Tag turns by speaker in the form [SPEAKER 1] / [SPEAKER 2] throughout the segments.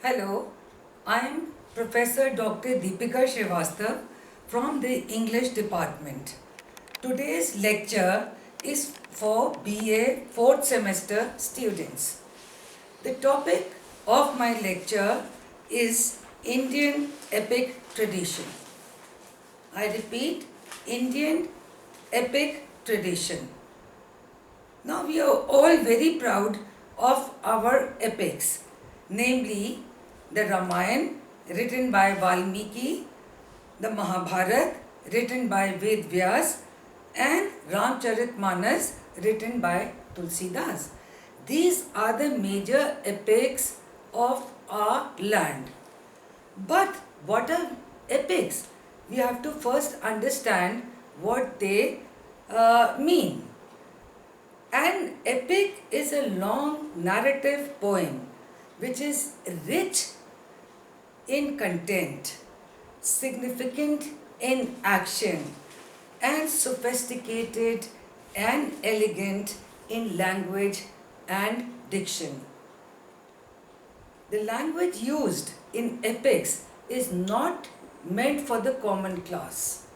[SPEAKER 1] Hello, I am Professor Dr. Deepika Srivastav from the English department. Today's lecture is for BA 4th semester students. The topic of my lecture is Indian epic tradition. I repeat, Indian epic tradition. Now we are all very proud of our epics, namely the Ramayana written by Valmiki, the Mahabharata written by Ved Vyas, and Ramcharitmanas written by Tulsidas. These are the major epics of our land. But what are epics? We have to first understand what they mean. An epic is a long narrative poem which is rich in content, significant in action, and sophisticated and elegant in language and diction. The language used in epics is not meant for the common class.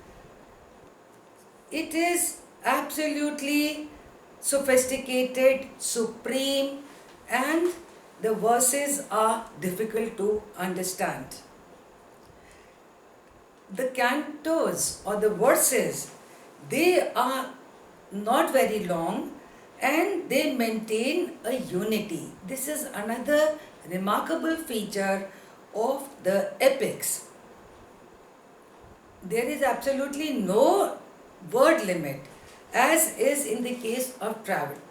[SPEAKER 1] It is absolutely sophisticated, supreme, and the verses are difficult to understand. The cantos or the verses, they are not very long and they maintain a unity. This is another remarkable feature of the epics. There is absolutely no word limit, as is in the case of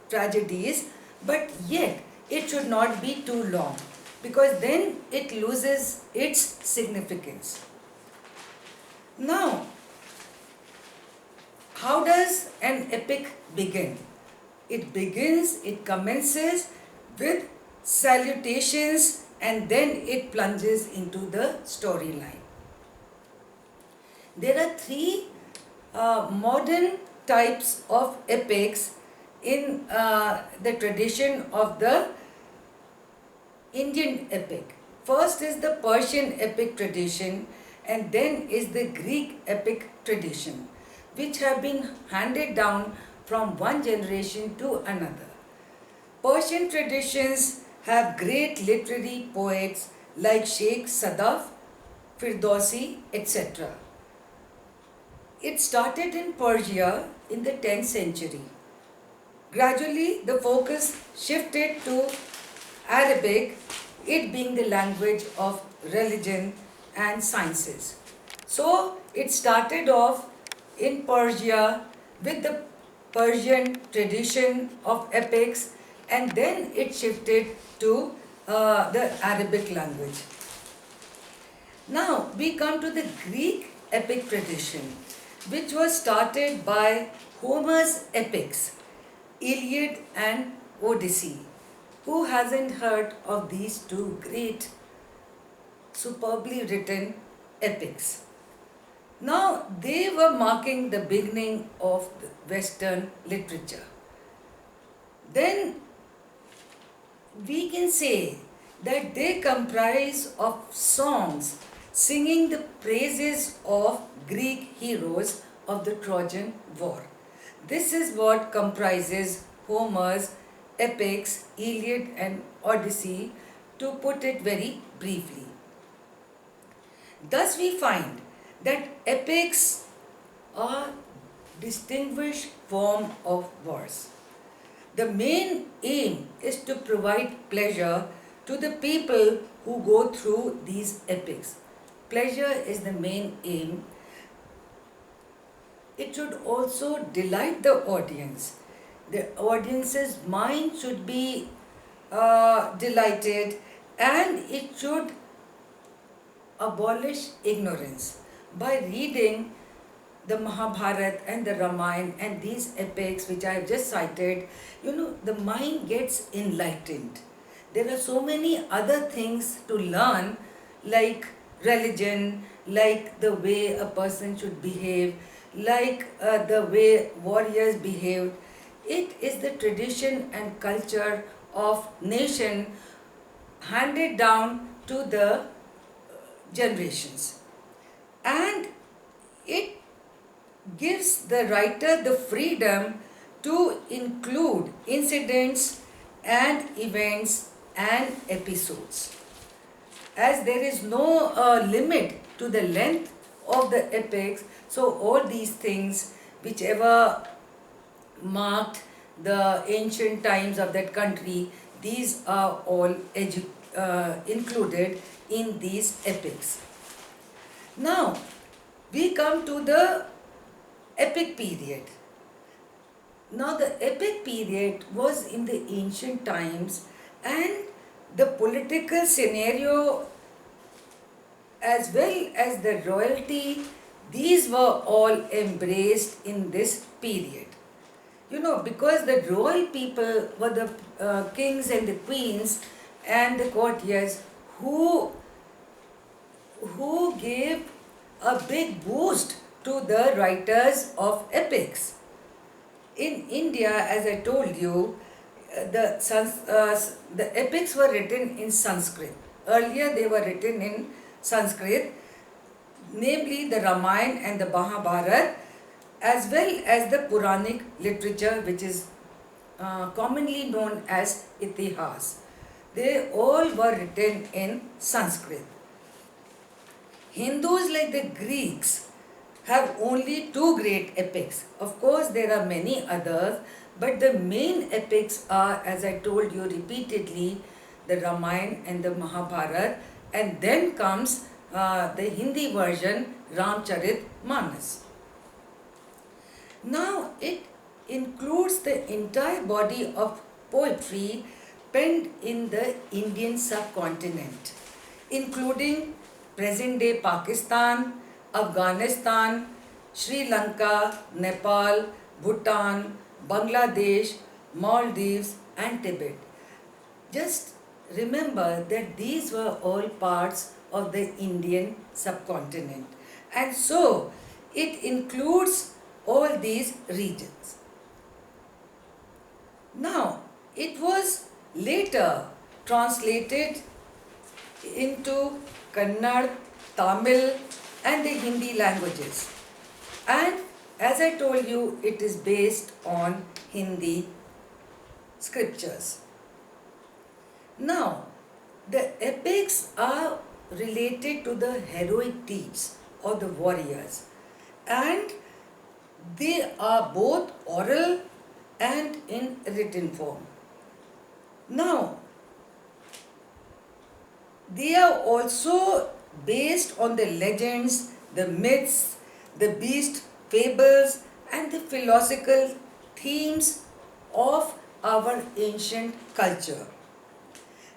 [SPEAKER 1] tragedies, but yet it should not be too long because then it loses its significance. Now, how does an epic begin? It commences with salutations and then it plunges into the storyline. There are three modern types of epics in the tradition of the Indian epic. First is the Persian epic tradition and then is the Greek epic tradition, which have been handed down from one generation to another. Persian traditions have great literary poets like Sheikh Sadaf, Firdausi, etc. It started in Persia in the 10th century. Gradually, the focus shifted to Arabic, it being the language of religion and sciences. So, it started off in Persia with the Persian tradition of epics and then it shifted to the Arabic language. Now, we come to the Greek epic tradition, which was started by Homer's epics, Iliad and Odyssey. Who hasn't heard of these two great, superbly written epics? Now, they were marking the beginning of the Western literature. Then, we can say that they comprise of songs singing the praises of Greek heroes of the Trojan War. This is what comprises Homer's epics, Iliad and Odyssey, to put it very briefly. Thus we find that epics are distinguished form of verse. The main aim is to provide pleasure to the people who go through these epics. Pleasure is the main aim. It should also delight the audience. The audience's mind should be delighted and it should abolish ignorance. By reading the Mahabharata and the Ramayana and these epics which I have just cited, the mind gets enlightened. There are so many other things to learn, like religion, like the way a person should behave, like the way warriors behaved. It is the tradition and culture of nation handed down to the generations. And it gives the writer the freedom to include incidents and events and episodes. As there is no limit to the length of the epics, so all these things, whichever marked the ancient times of that country, these are all included in these epics. Now, we come to the epic period. Now, the epic period was in the ancient times, and the political scenario as well as the royalty, these were all embraced in this period. Because the royal people were the kings and the queens and the courtiers who gave a big boost to the writers of epics. In India, as I told you, the epics were written in Sanskrit. Earlier they were written in Sanskrit, namely the Ramayana and the Mahabharata, as well as the Puranic literature, which is commonly known as Itihas. They all were written in Sanskrit. Hindus, like the Greeks, have only two great epics. Of course, there are many others, but the main epics are, as I told you repeatedly, the Ramayana and the Mahabharata, and then comes the Hindi version, Ramcharit Manas. Now, it includes the entire body of poetry penned in the Indian subcontinent, including present-day Pakistan, Afghanistan, Sri Lanka, Nepal, Bhutan, Bangladesh, Maldives and Tibet. Just remember that these were all parts of the Indian subcontinent, and so it includes all these regions. Now, it was later translated into Kannada, Tamil and the Hindi languages. And as I told you, it is based on Hindi scriptures. Now, the epics are related to the heroic deeds of the warriors, and they are both oral and in written form. Now, they are also based on the legends, the myths, the beast fables and the philosophical themes of our ancient culture.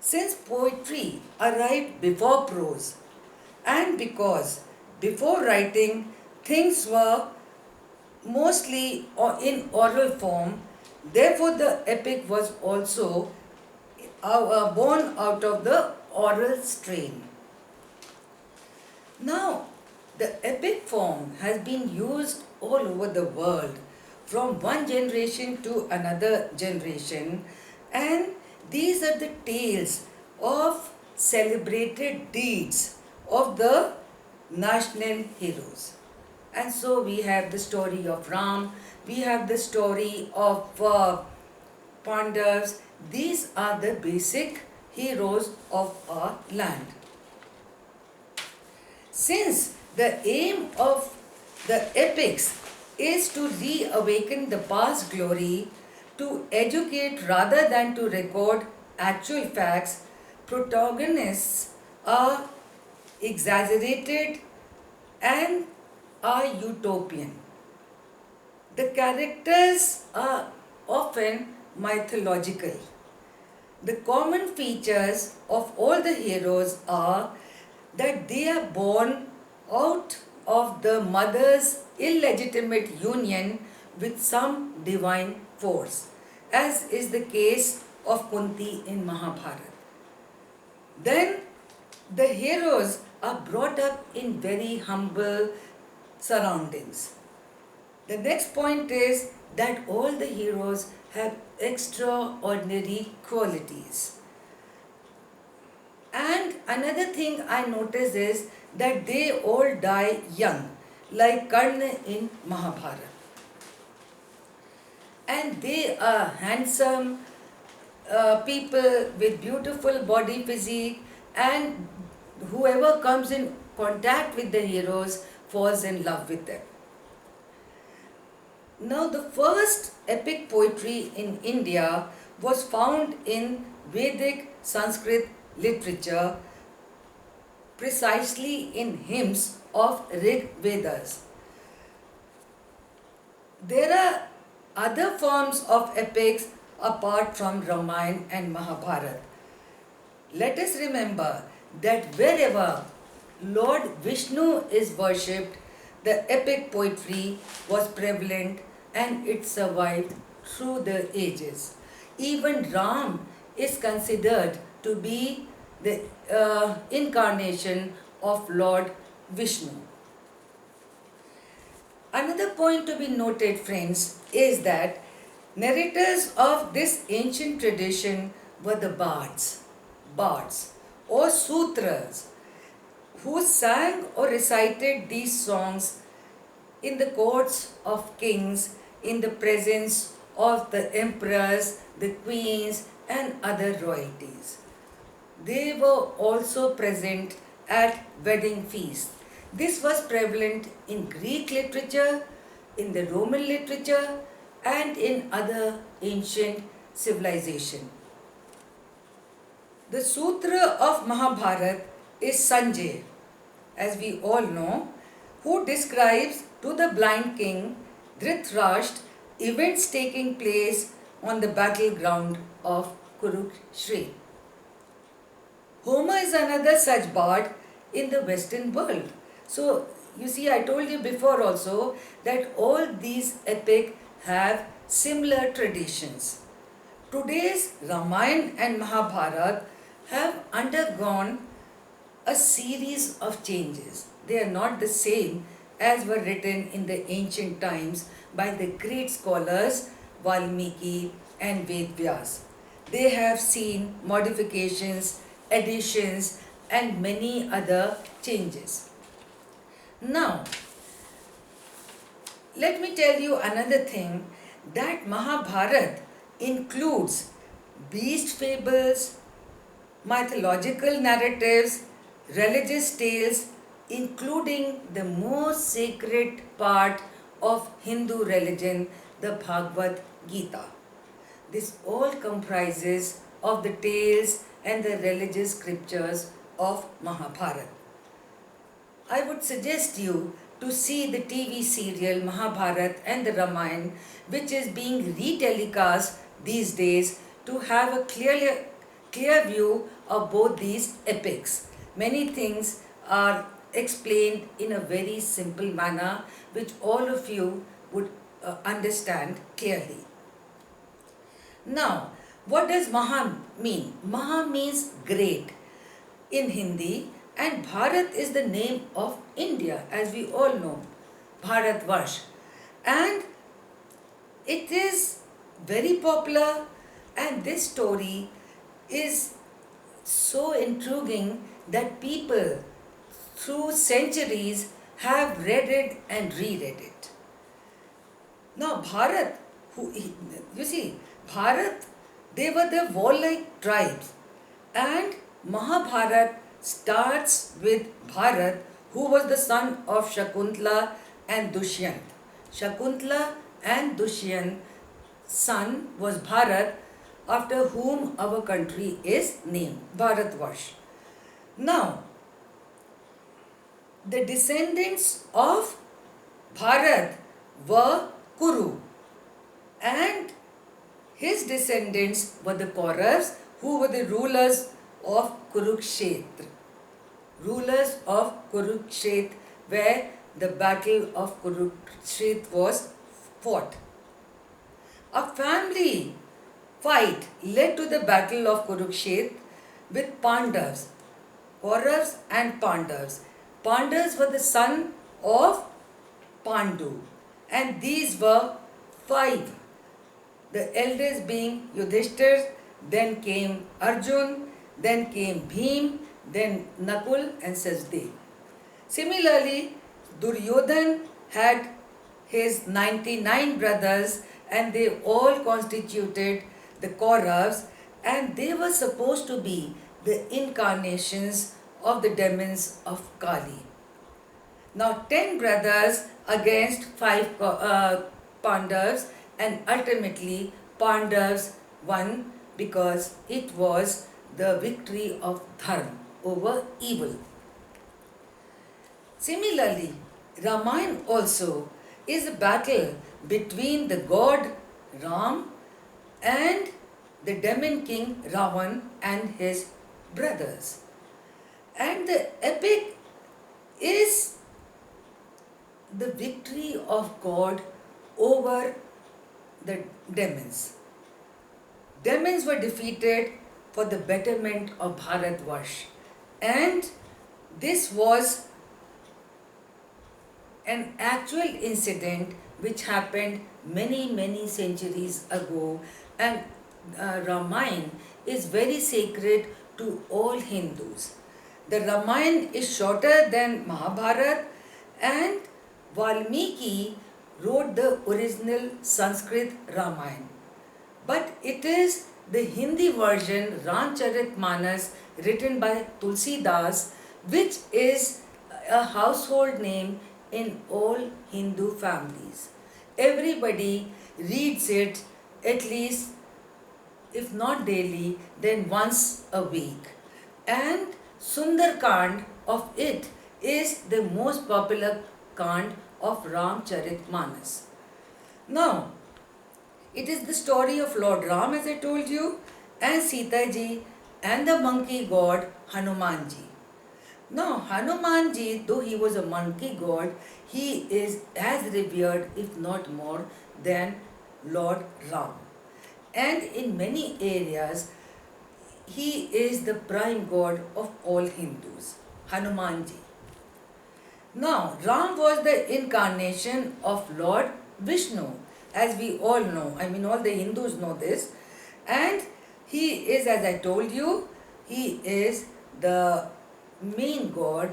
[SPEAKER 1] Since poetry arrived before prose, and because before writing things were mostly in oral form, therefore the epic was also born out of the oral strain. Now, the epic form has been used all over the world from one generation to another generation, and these are the tales of celebrated deeds of the national heroes. And so we have the story of Ram, we have the story of Pandavas. These are the basic heroes of our land. Since the aim of the epics is to reawaken the past glory, to educate rather than to record actual facts, protagonists are exaggerated and are utopian. The characters are often mythological. The common features of all the heroes are that they are born out of the mother's illegitimate union with some divine force, as is the case of Kunti in Mahabharata. Then the heroes are brought up in very humble surroundings. The next point is that all the heroes have extraordinary qualities. And Another thing I notice is that they all die young, like Karna in Mahabharata. And they are handsome people with beautiful body physique, and whoever comes in contact with the heroes falls in love with them. Now, the first epic poetry in India was found in Vedic Sanskrit literature, precisely in hymns of Rig Vedas. There are other forms of epics apart from Ramayana and Mahabharata. Let us remember that wherever Lord Vishnu is worshipped, the epic poetry was prevalent and it survived through the ages. Even Ram is considered to be the incarnation of Lord Vishnu. Another point to be noted, friends, is that narrators of this ancient tradition were the bards or sutras, who sang or recited these songs in the courts of kings, in the presence of the emperors, the queens, and other royalties. They were also present at wedding feasts. This was prevalent in Greek literature, in the Roman literature, and in other ancient civilization. The Sutra of Mahabharata is Sanjay, as we all know, who describes to the blind king Dhritarashtra events taking place on the battleground of Kurukshetra. Homer is another such bard in the Western world. So, you see, I told you before also that all these epic have similar traditions. Today's Ramayana and Mahabharata have undergone a series of changes. They are not the same as were written in the ancient times by the great scholars Valmiki and Vedvyas. They have seen modifications, additions, and many other changes. Now, let me tell you another thing, that Mahabharata includes beast fables, mythological narratives, religious tales, including the most sacred part of Hindu religion, the Bhagavad Gita. This all comprises of the tales and the religious scriptures of Mahabharata. I would suggest you to see the TV serial Mahabharata and the Ramayana, which is being retelecast these days, to have a clear view of both these epics. Many things are explained in a very simple manner, which all of you would understand clearly. Now, what does Maha mean? Maha means great in Hindi, and Bharat is the name of India, as we all know, Bharatvarsh. And it is very popular, and this story is so intriguing that people through centuries have read it and reread it. Now, Bharat, you see, Bharat, they were the warlike tribes, and Mahabharata starts with Bharat, who was the son of Shakuntala and Dushyant. Shakuntala and Dushyant's son was Bharat, after whom our country is named, Bharatvarsh. Now, the descendants of Bharat were Kuru, and his descendants were the Kauravas, who were the rulers of Kurukshetra. Rulers of Kurukshetra, where the battle of Kurukshetra was fought. A family fight led to the battle of Kurukshetra with Pandavas, Kauravas and Pandavas. Pandavas were the son of Pandu, and these were five. The eldest being Yudhishthir, then came Arjun, then came Bhim, then Nakul and Sachdev. Similarly, Duryodhan had his 99 brothers and they all constituted the Kauravas, and they were supposed to be the incarnations of the demons of Kali. Now 10 brothers against 5 Pandavas, and ultimately Pandavas won because it was the victory of Dharma over evil. Similarly, Ramayana also is a battle between the god Ram and the demon king Ravan and his brothers. And the epic is the victory of God over the demons. Demons were defeated for the betterment of Bharatvarsh, and this was an actual incident which happened many centuries ago, and Ramayana is very sacred to all Hindus. The Ramayana is shorter than Mahabharata, and Valmiki wrote the original Sanskrit Ramayana. But it is the Hindi version Ramcharitmanas written by Tulsidas, which is a household name in all Hindu families. Everybody reads it at least, if not daily, then once a week. And Sundarkand of it is the most popular Kand of Ramcharitmanas. Now, it is the story of Lord Ram, as I told you, and Sita ji and the monkey god Hanumanji. Now, Hanumanji, though he was a monkey god, he is as revered, if not more, than Lord Ram. And in many areas, he is the prime god of all Hindus, Hanumanji. Now, Ram was the incarnation of Lord Vishnu, as we all know. I mean, all the Hindus know this. And he is, as I told you, he is the main god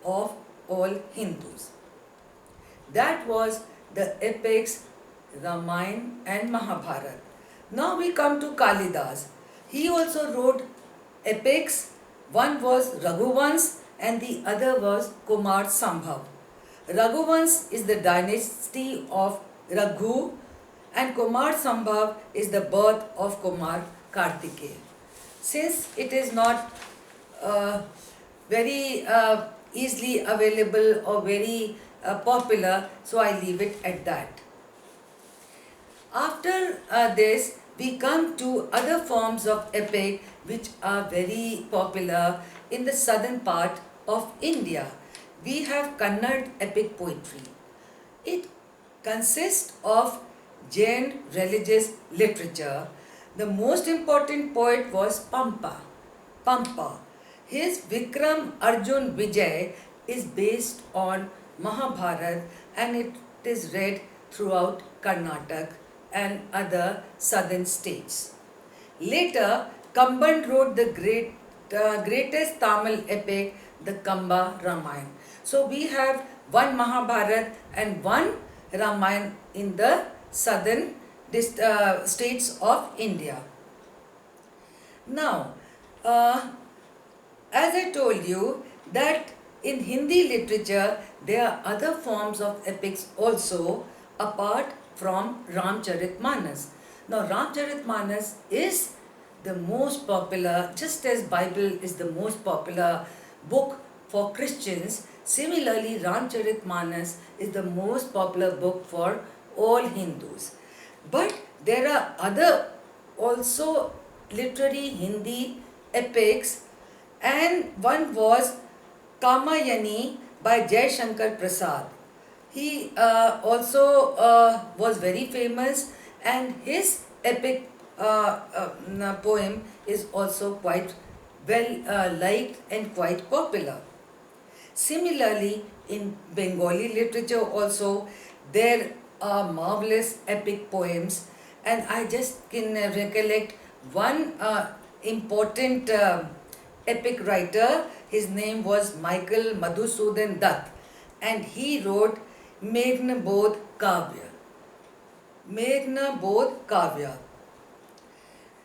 [SPEAKER 1] of all Hindus. That was the epics Ramayana and Mahabharata. Now we come to Kalidas. He also wrote epics. One was Raghuvans and the other was Kumar Sambhav. Raghuvans is the dynasty of Raghu, and Kumar Sambhav is the birth of Kumar Kartikeya. Since it is not very easily available or very popular, so I leave it at that. After this, we come to other forms of epic which are very popular in the southern part of India. We have Kannada epic poetry. It consists of Jain religious literature. The most important poet was Pampa. His Vikram Arjun Vijay is based on Mahabharata, and it is read throughout Karnataka and other southern states. Later, Kamban wrote the greatest Tamil epic, the Kamba Ramayana. So we have one Mahabharata and one Ramayana in the southern states of India. Now, as I told you that in Hindi literature there are other forms of epics also apart from Ramcharitmanas. Now Ramcharitmanas is the most popular, just as Bible is the most popular book for Christians. Similarly, Ramcharitmanas is the most popular book for all Hindus. But there are other also literary Hindi epics, and one was Kamayani by Jai Shankar Prasad. He also was very famous, and his epic poem is also quite well liked and quite popular. Similarly, in Bengali literature also, there are marvelous epic poems, and I just can recollect one important epic writer. His name was Michael Madhusudan Dutt, and he wrote Meghnabodh Kavya. Meghnabodh Kavya.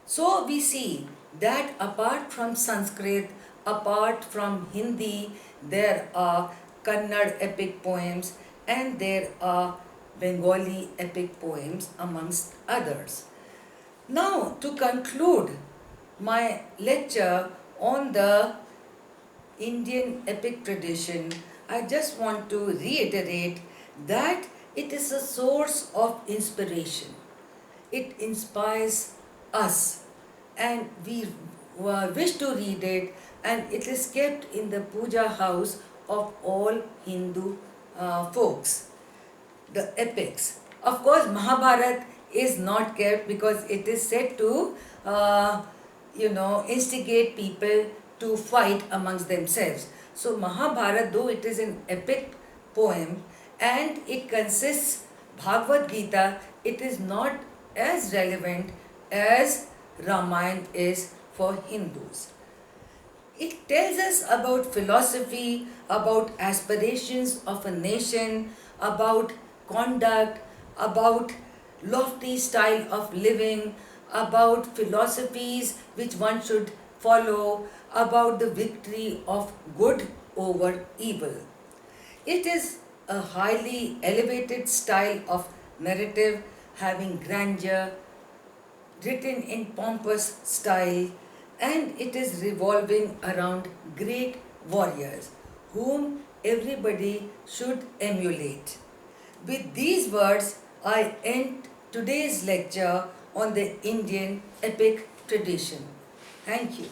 [SPEAKER 1] So we see that apart from Sanskrit, apart from Hindi, there are Kannada epic poems and there are Bengali epic poems amongst others. Now, to conclude my lecture on the Indian epic tradition, I just want to reiterate that it is a source of inspiration. It inspires us, and we wish to read it, and it is kept in the puja house of all Hindu folks. The epics. Of course, Mahabharata is not kept because it is said to, instigate people to fight amongst themselves. So Mahabharata, though it is an epic poem and it consists Bhagavad Gita, it is not as relevant as Ramayana is for Hindus. It tells us about philosophy, about aspirations of a nation, about conduct, about lofty style of living, about philosophies which one should follow, about the victory of good over evil. It is a highly elevated style of narrative having grandeur, written in pompous style, and it is revolving around great warriors whom everybody should emulate. With these words, I end today's lecture on the Indian epic tradition. Thank you.